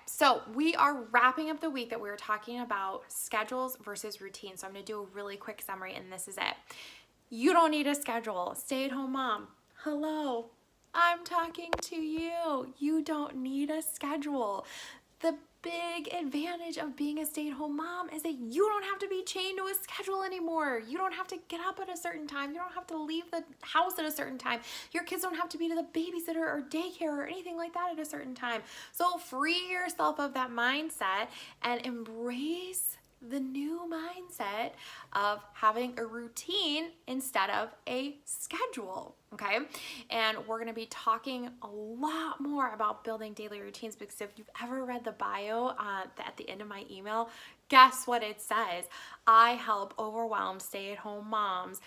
so we are wrapping up the week that we were talking about schedules versus routine. So I'm going to do a really quick summary, and this is it. You don't need a schedule. Stay-at-home mom. Hello. I'm talking to you. You don't need a schedule. The big advantage of being a stay-at-home mom is that you don't have to be chained to a schedule anymore. You don't have to get up at a certain time. You don't have to leave the house at a certain time. Your kids don't have to be to the babysitter or daycare or anything like that at a certain time. So free yourself of that mindset and embrace the new mindset of having a routine instead of a schedule, okay? And we're gonna be talking a lot more about building daily routines, because if you've ever read the bio at the end of my email, guess what it says? I help overwhelmed stay-at-home moms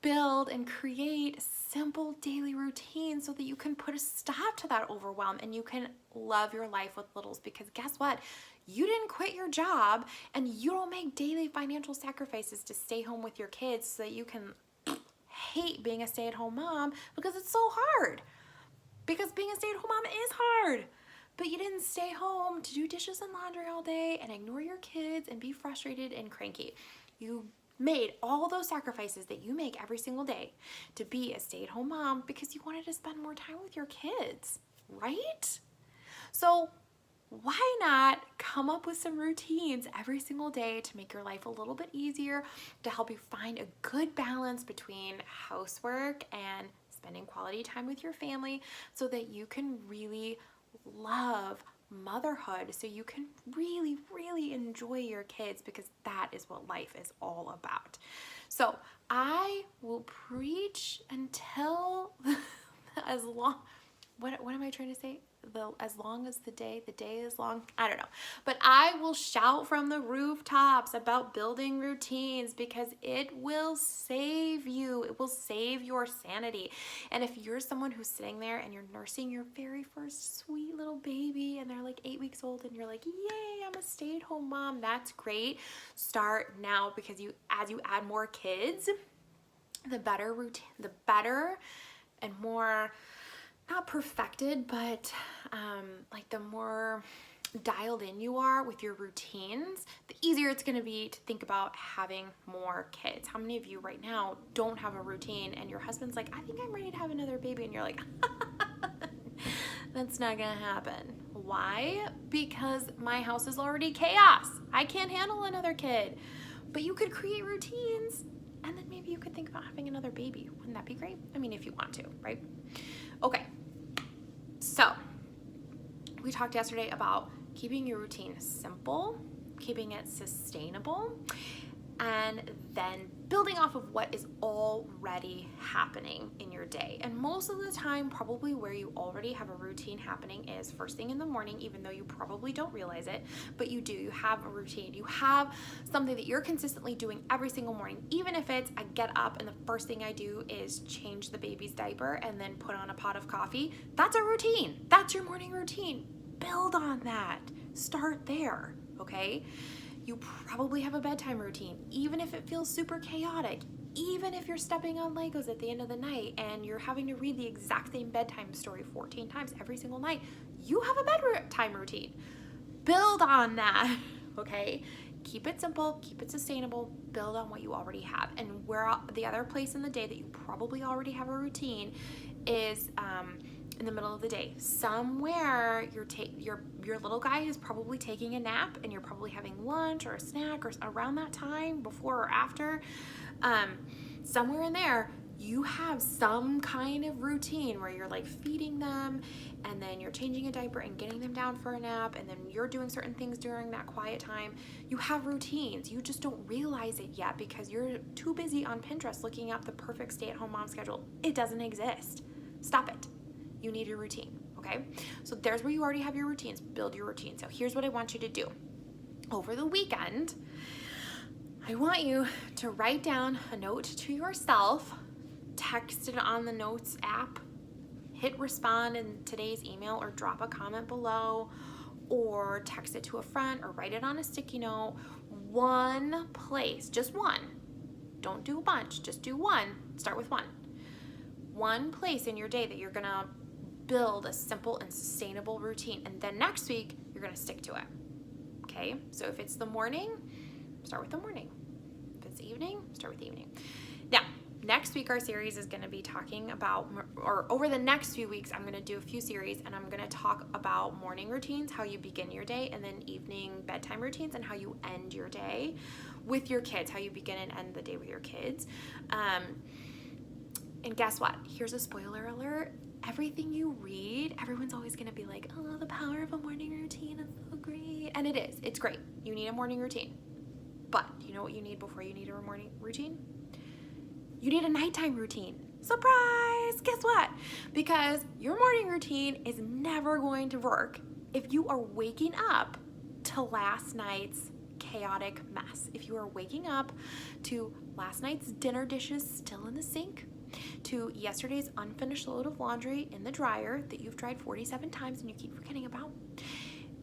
build and create simple daily routines so that you can put a stop to that overwhelm and you can love your life with littles. Because guess what? You didn't quit your job and you don't make daily financial sacrifices to stay home with your kids so that you can hate being a stay-at-home mom, because it's so hard. Because being a stay-at-home mom is hard. But you didn't stay home to do dishes and laundry all day and ignore your kids and be frustrated and cranky. You made all those sacrifices that you make every single day to be a stay-at-home mom because you wanted to spend more time with your kids, right? So why not come up with some routines every single day to make your life a little bit easier, to help you find a good balance between housework and spending quality time with your family, so that you can really love motherhood, so you can really, really enjoy your kids, because that is what life is all about. So I will preach until as long, what am I trying to say? As long as the day is long, I don't know. But I will shout from the rooftops about building routines, because it will save you. It will save your sanity. And if you're someone who's sitting there and you're nursing your very first sweet little baby and they're like 8 weeks old and you're like, yay, I'm a stay-at-home mom, that's great. Start now, because as you add more kids, the better and more, not perfected, but like the more dialed in you are with your routines, the easier it's going to be to think about having more kids. How many of you right now don't have a routine and your husband's like, I think I'm ready to have another baby, and you're like, that's not going to happen. Why? Because my house is already chaos. I can't handle another kid. But you could create routines, and then maybe you could think about having another baby. Wouldn't that be great? I mean, if you want to, right? Okay, so we talked yesterday about keeping your routine simple, keeping it sustainable, and then building off of what is already happening in your day. And most of the time, probably where you already have a routine happening is first thing in the morning, even though you probably don't realize it, but you do. You have a routine. You have something that you're consistently doing every single morning. Even if it's I get up and the first thing I do is change the baby's diaper and then put on a pot of coffee, that's a routine. That's your morning routine. Build on that. Start there, okay? You probably have a bedtime routine, even if it feels super chaotic, even if you're stepping on Legos at the end of the night and you're having to read the exact same bedtime story 14 times every single night, you have a bedtime routine. Build on that, okay? Keep it simple, keep it sustainable, build on what you already have. And where the other place in the day that you probably already have a routine is in the middle of the day. Somewhere your little guy is probably taking a nap and you're probably having lunch or a snack or around that time, before or after. Somewhere in there, you have some kind of routine where you're like feeding them and then you're changing a diaper and getting them down for a nap, and then you're doing certain things during that quiet time. You have routines. You just don't realize it yet because you're too busy on Pinterest looking up the perfect stay-at-home mom schedule. It doesn't exist. Stop it. You need a routine, okay? So there's where you already have your routines. Build your routine. So here's what I want you to do. Over the weekend, I want you to write down a note to yourself, text it on the Notes app, hit respond in today's email, or drop a comment below, or text it to a friend, or write it on a sticky note. One place, just one. Don't do a bunch, just do one. Start with one. One place in your day that you're gonna build a simple and sustainable routine. And then next week, you're gonna stick to it. Okay, so if it's the morning, start with the morning. If it's evening, start with the evening. Now, next week our series is going to be talking about, or over the next few weeks, I'm going to do a few series and I'm going to talk about morning routines, how you begin your day, and then evening bedtime routines and how you end your day with your kids, how you begin and end the day with your kids. And guess what? Here's a spoiler alert. Everything you read, everyone's always going to be like, oh, the power of a morning routine is so great. And it is. It's great. You need a morning routine. But you know what you need before you need a morning routine? You need a nighttime routine. Surprise! Guess what? Because your morning routine is never going to work if you are waking up to last night's chaotic mess. If you are waking up to last night's dinner dishes still in the sink, to yesterday's unfinished load of laundry in the dryer that you've dried 47 times and you keep forgetting about,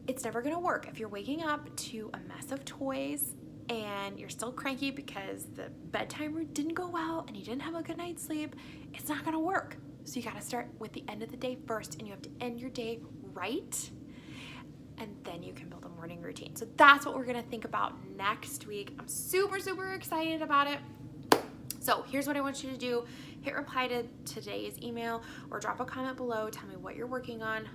it's never going to work. If you're waking up to a mess of toys and you're still cranky because the bedtime didn't go well and you didn't have a good night's sleep, it's not going to work. So you got to start with the end of the day first, and you have to end your day right, and then you can build a morning routine. So that's what we're going to think about next week. I'm super, super excited about it. So here's what I want you to do. Hit reply to today's email or drop a comment below. Tell me what you're working on.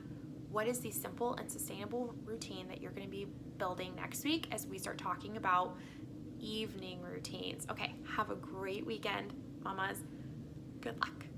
What is the simple and sustainable routine that you're going to be building next week as we start talking about evening routines? Okay, have a great weekend, mamas. Good luck.